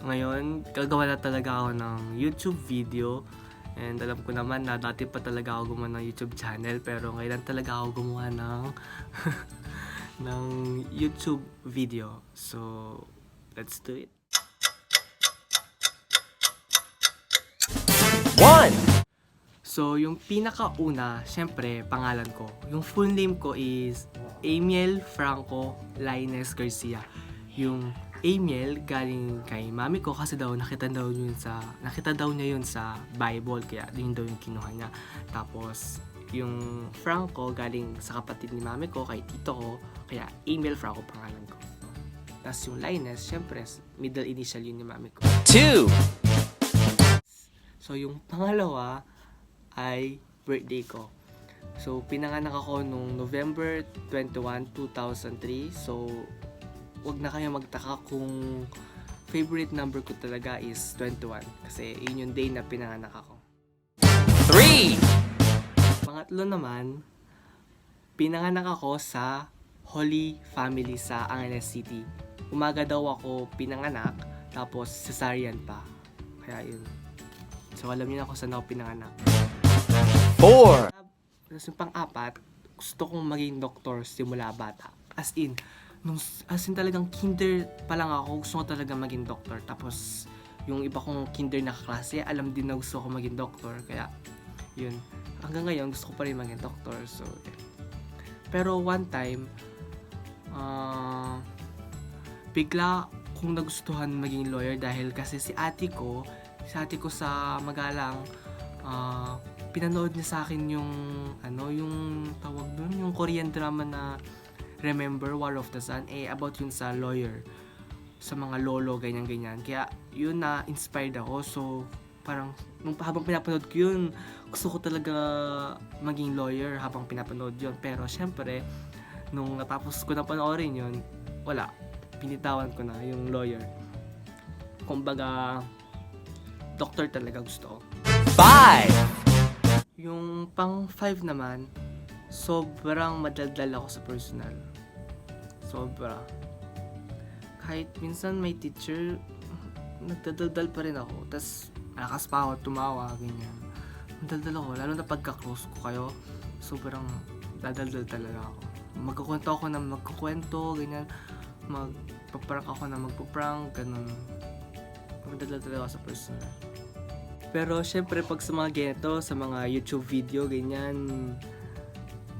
Ngayon, gagawa na talaga ako ng YouTube video. And alam ko naman na dati pa talaga ako gumawa ng YouTube channel, pero ngayon lang talaga ako gumawa ng ng YouTube video. So, let's do it. 1. So, yung pinakauna, syempre, pangalan ko. Yung full name ko is Amiel Franco Lainez Garcia. Yung Amiel galing kay mami ko kasi daw nakita daw niya yun sa Bible, kaya yun daw yung kinuha niya. Tapos yung Franco galing sa kapatid ni mami ko, kay tito ko, kaya Amiel Franco pangalan ko. Tapos yung Lainez, syempre middle initial yun ni mami ko. 2. So yung pangalawa ay birthday ko. So pinanganak ako nung November 21, 2003. So wag na kayo magtaka kung favorite number ko talaga is 21 kasi yun yung day na pinanganak ako. 3. Pangatlo naman, pinanganak ako sa Holy Family sa Angeles City. Umaga daw ako pinanganak, tapos cesarean pa. Kaya yun. So alam niyo na kung saan ako pinanganak. 4. Tapos yung pang-apat, gusto kong maging doktor simula bata. As in talagang kinder pa lang ako, gusto ko talaga maging doktor. Tapos yung iba kong kinder na kaklase, alam din na gusto ko maging doktor. Kaya yun, hanggang ngayon gusto ko pa rin maging doktor. So yeah. Pero one time, bigla kong nagustuhan maging lawyer dahil kasi si ate ko sa Magalang, pinanood niya sa akin yung tawag doon, yung Korean drama na Remember, War of the Sun, about yun sa lawyer, sa mga lolo, ganyan-ganyan. Kaya yun na inspired ako. So parang habang pinapanood ko yun, gusto ko talaga maging lawyer habang pinapanood yun. Pero syempre, nung natapos ko na panoorin yun, wala, pinitawan ko na yung lawyer. Kumbaga, doctor talaga gusto ko. 5. Yung pang 5 naman, sobrang madaldal ako sa personal. Sobra. Kahit minsan may teacher, nagdadaldal pa rin ako. Tapos, malakas pa ako, tumawa, ganyan. Madaldal ako, lalo na pagka-close ko kayo, sobrang dadaldal talaga ako. Magkukwento ako na magkukwento, ganyan. Magpaprank ako na magpaprank, ganun. Madaldal talaga ako sa personal. Pero syempre pag sa mga ganito, sa mga YouTube video, ganyan,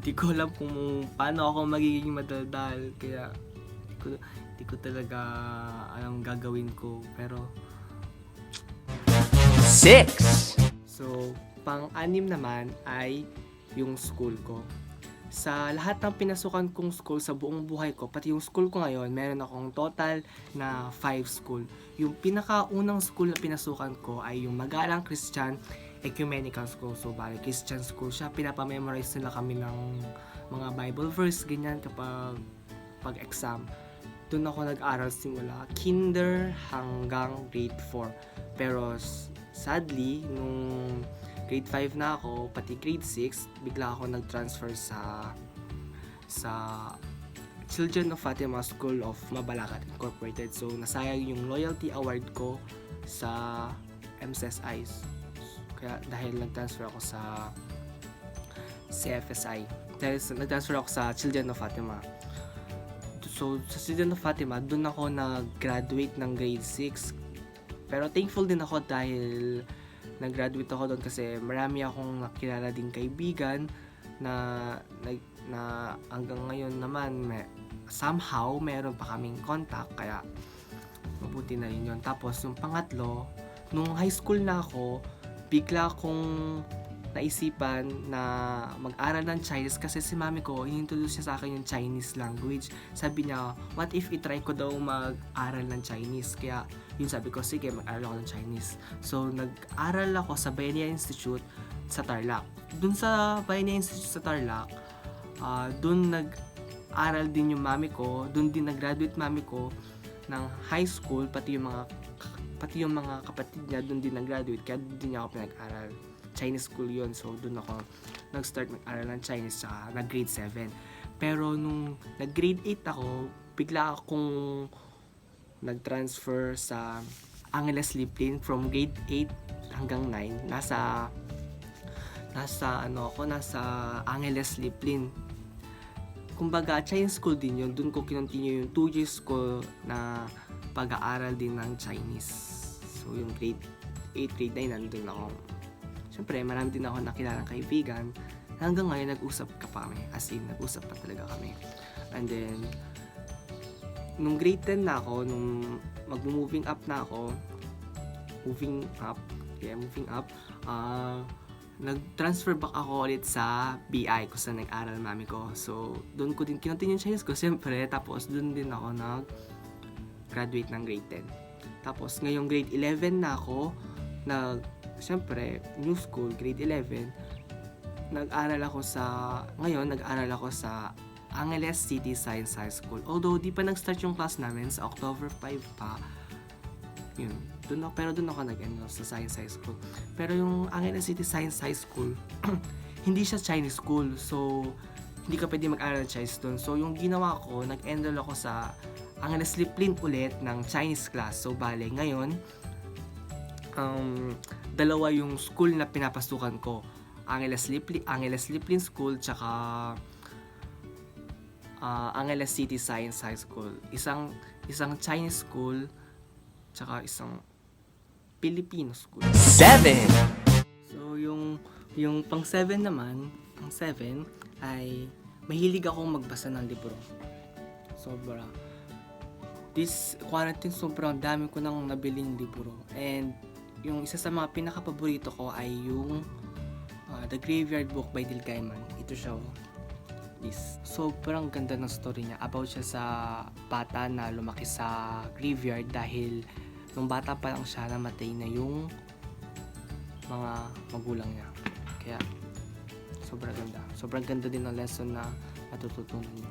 di ko alam kung paano ako magiging madaldal. Kaya di ko talaga alam gagawin ko. Pero 6. so, pang-anim naman ay yung school ko. Sa lahat ng pinasukan kong school sa buong buhay ko, pati yung school ko ngayon, meron akong total na 5 school. Yung pinakaunang school na pinasukan ko ay yung Magalang Christian Ecumenical School. So, bali Christian school siya. Pinapamemorize nila kami ng mga Bible verse, ganyan, kapag pag-exam. Doon ako nag-aral simula kinder hanggang grade 4. Pero sadly, nung grade 5 na ako, pati grade 6, bigla ako nag-transfer sa Children of Fatima School of Mabalacat Incorporated. So, nasayang yung loyalty award ko sa MSSI. Kaya dahil nag-transfer ako sa CFSI. Dahil nag-transfer ako sa Children of Fatima. So, sa Children of Fatima, doon ako nag-graduate ng grade 6. Pero thankful din ako dahil nag-graduate ako doon kasi marami akong nakilala ding kaibigan na hanggang ngayon naman somehow meron pa kaming contact, kaya mabuti na rin yun. Tapos yung pangatlo, nung high school na ako, bigla akong naisipan na mag-aral ng Chinese kasi si mami ko, inintroduce niya sa akin yung Chinese language. Sabi niya, what if itry ko daw mag-aral ng Chinese? Kaya yun, sabi ko, sige, mag-aral ako ng Chinese. So, nag-aral ako sa Bayanihan Institute sa Tarlac. Dun sa Bayanihan Institute sa Tarlac, dun nag-aral din yung mami ko, dun din nag-graduate mami ko ng high school, pati yung mga kapatid niya dun din nag-graduate, kaya dun din niya ako pinag-aral. Chinese school yun, so dun ako nag-start mag-aral ng Chinese, saka nag-grade 7. Pero nung nag-grade 8 ako, bigla akong nag-transfer sa Angeles Liplin from grade 8 hanggang 9. Nasa Angeles Liplin. Kumbaga, Chinese school din yun. Doon ko kinontinue yung 2 years ko na pag-aaral din ng Chinese. So, yung grade 8, grade 9, nandun ako. Siyempre, marami din ako nakilalang kaibigan. Hanggang ngayon, nag-usap ka pa kami. As in, nag-usap pa talaga kami. And then, nung grade 10 na ako, nung mag-moving up na ako, moving up, nag-transfer back ako ulit sa BI kung saan nag-aral mami ko. So, doon ko din kinontinue yung Chinese ko, siyempre. Tapos, doon din ako nag-graduate ng grade 10. Tapos, ngayong grade 11 na ako, siyempre, new school, grade 11, nag-aral ako sa Angeles City Science High School. Although, di pa nag-start yung class namin, sa October 5 pa, yun. Doon ako nag-enroll sa Science High School. Pero yung Angeles City Science High School, hindi siya Chinese school. So, hindi ka pwede mag-aral ng Chinese doon. So, yung ginawa ko, nag-enroll ako sa Angeles Liplin ulit ng Chinese class. So, bale, ngayon, dalawa yung school na pinapasukan ko. Angeles Liplin School, tsaka Angeles City Science High School. Isang Chinese school, tsaka isang Filipino school. 7. So, yung pang 7 naman, ay mahilig akong magbasa ng libro. Sobra. This quarantine, sobrang dami ko nang nabiling libro. And yung isa sa mga pinaka-paborito ko ay yung The Graveyard Book by Neil Gaiman. Ito siya. Sobrang ganda ng story niya. About siya sa bata na lumaki sa graveyard dahil nung bata pa lang siya, namatay na yung mga magulang niya. Kaya, sobrang ganda. Sobrang ganda din ng lesson na matututunan niyo.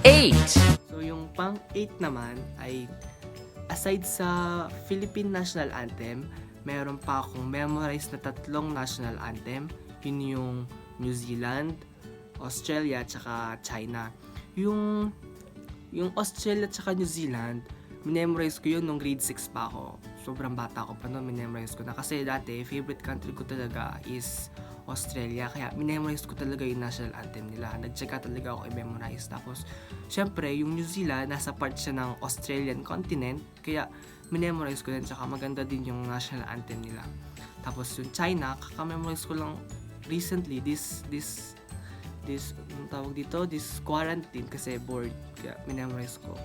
8. So, yung pang 8 naman ay, aside sa Philippine National Anthem, meron pa akong memorized na 3 national anthem. Yun yung New Zealand, Australia, tsaka China. Yung Australia tsaka New Zealand, minemorize ko yun nung grade 6 pa ako. Sobrang bata ko pa noon, minemorize ko na. Kasi dati, favorite country ko talaga is Australia. Kaya minemorize ko talaga yung national anthem nila. Nag-check talaga ako i-memorize. Tapos, syempre, yung New Zealand, nasa part siya ng Australian continent. Kaya, minemorize ko din. Tsaka maganda din yung national anthem nila. Tapos, yung China, kakamemorize ko lang recently, this tawag dito, this quarantine kasi bored. Kaya, minemorize ko.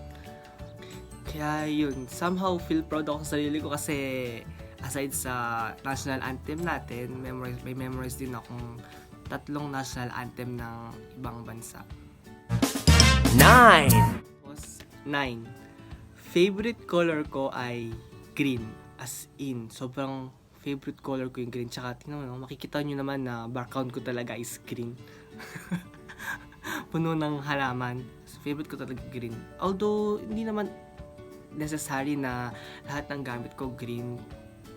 Kaya yun, somehow feel proud ako sa sarili ko kasi aside sa national anthem natin, may memorize din akong 3 national anthem ng ibang bansa. 9. Tapos, 9. Favorite color ko ay green. As in, sobrang favorite color ko yung green. Tsaka, tingnan mo, makikita nyo naman na background ko talaga is green. Puno ng halaman. So, favorite ko talaga green. Although, hindi naman necessary na lahat ng gamit ko green.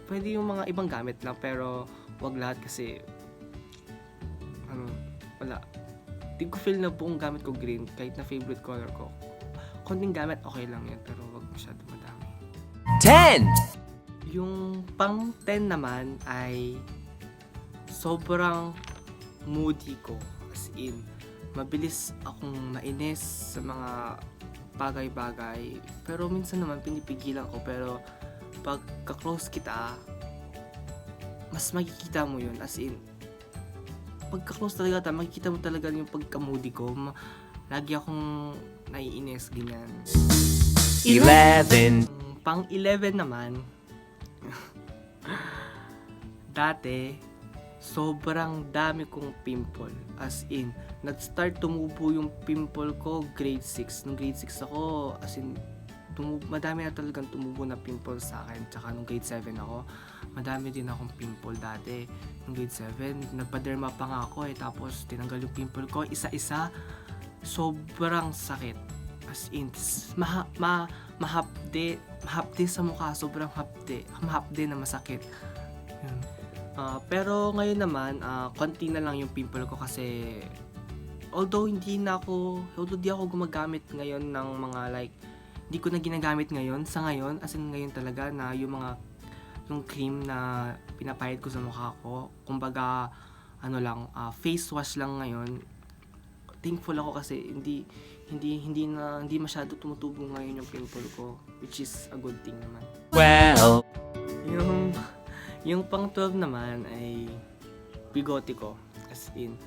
Pwede yung mga ibang gamit lang, pero wag lahat kasi wala. Hindi ko feel na buong gamit ko green kahit na favorite color ko. Konting gamit okay lang yun, pero wag masyado madami. 10. Yung pang 10 naman ay sobrang moody ko. As in, mabilis akong mainis sa mga bagay-bagay. Pero minsan naman pinipigilan ko. Pero pagka-close kita, mas makikita mo yun. As in, pagka-close talaga, makikita mo talaga yung pagka-moody ko. Lagi akong naiinis, ganyan. 11. Pang 11 naman, dati, sobrang dami kong pimple. As in, nag-start tumubo yung pimple ko grade 6. Nung grade 6 ako, as in, madami na talagang tumubo na pimple sa akin. Tsaka nung grade 7 ako, madami din akong pimple dati. Nung grade 7, nagpa-derma pa nga ako Tapos, tinanggal yung pimple ko, isa-isa. Sobrang sakit. As in, mahapde sa mukha. Sobrang mahapde na masakit. Yun. Pero ngayon naman, konti na lang yung pimple ko kasi although di ako gumagamit ngayon ng mga like, hindi ko na ginagamit ngayon. Sa ngayon, as in ngayon talaga na yung cream na pinapahid ko sa mukha ko. Kumbaga, face wash lang ngayon. Thankful ako kasi hindi masyado tumutubo ngayon yung pimple ko, which is a good thing naman. Well, Yung pang 12 naman ay bigote ko. As in,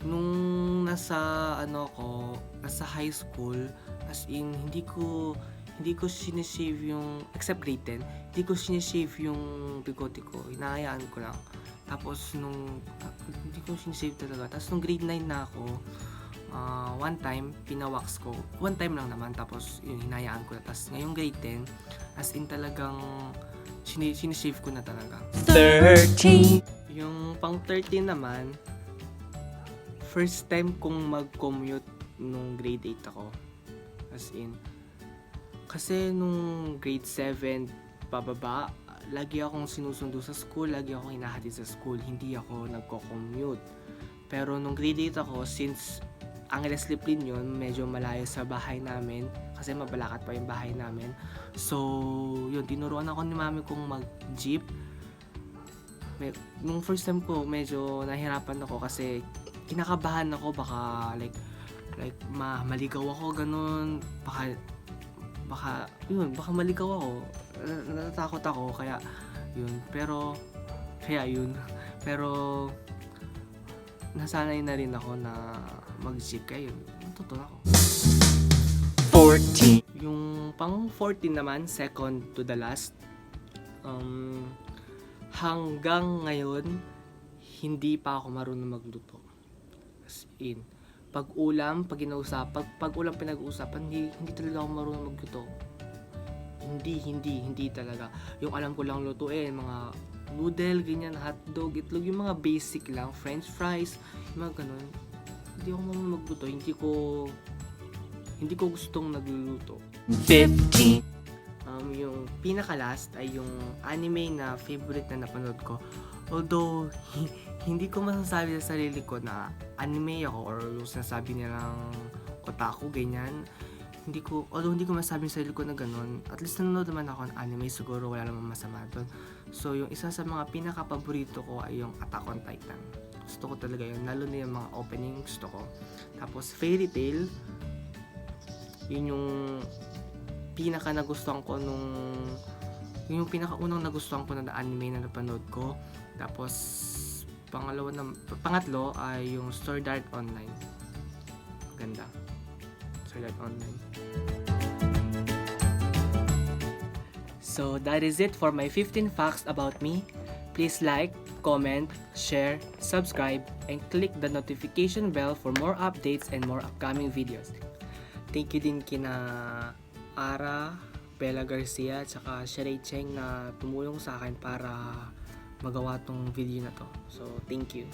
nung nasa high school, as in, hindi ko sinishave yung, except grade 10, hindi ko sinishave yung bigote ko. Hinahayaan ko lang. Tapos hindi ko sinishave talaga. Tapos nung grade 9 na ako, one time, pinawax ko. One time lang naman, tapos yun, hinayaan ko na. Tapos ngayong grade 10, as in talagang sinishave ko na talaga. 13. Yung pang 13 naman, first time kong mag-commute nung grade 8 ako. As in, kasi nung grade 7, pababa, lagi akong sinusundo sa school, lagi akong hinahatid sa school, hindi ako nagko-commute. Pero nung grade 8 ako, since Angeles Liplin yun, medyo malayo sa bahay namin kasi mabalakat pa yung bahay namin. So, yun, tinuruan ako ni mami kong mag-jeep. Nung first time ko, medyo nahirapan ako kasi kinakabahan ako, baka maligaw ako, ganun. Baka maligaw ako. Natatakot ako, kaya yun. Pero nasanay na rin ako na mag-jeep, kaya yun, natuto ako. 14. Yung pang 14 naman, second to the last, hanggang ngayon, hindi pa ako marunong magluto. As in, pag ulam pinag-uusapan, hindi talaga ako marunong magluto. Hindi talaga. Yung alam ko lang lutuin, mga noodle, ganyan, hotdog, itlog, yung mga basic lang, french fries, yung mga ganun. Hindi ako marunong magluto, hindi ko gustong nagluluto. 15. Yung pinaka-last ay yung anime na favorite na napanood ko. Although, hindi ko masasabi sa sarili ko na anime ako or yung sinasabi nilang otaku, ganyan. Hindi ko masasabi sa sarili ko na ganun. At least nanonood naman ako ng anime, siguro wala namang masama doon. So, yung isa sa mga pinaka-paborito ko ay yung Attack on Titan. Gusto ko talaga yun, lalo na yung mga opening gusto ko. Tapos, Fairy Tail, yun yung pinaka-nagustuhan ko yung pinaka-unang nagustuhan ko na anime na napanood ko. Tapos, pangatlo ay yung Sword Art Online. Ganda. Sword Art Online. So, that is it for my 15 facts about me. Please like, comment, share, subscribe, and click the notification bell for more updates and more upcoming videos. Thank you din kina Ara, Bella Garcia, at saka Sherry Cheng na tumulong sa akin para magawa tong video na to. So, thank you.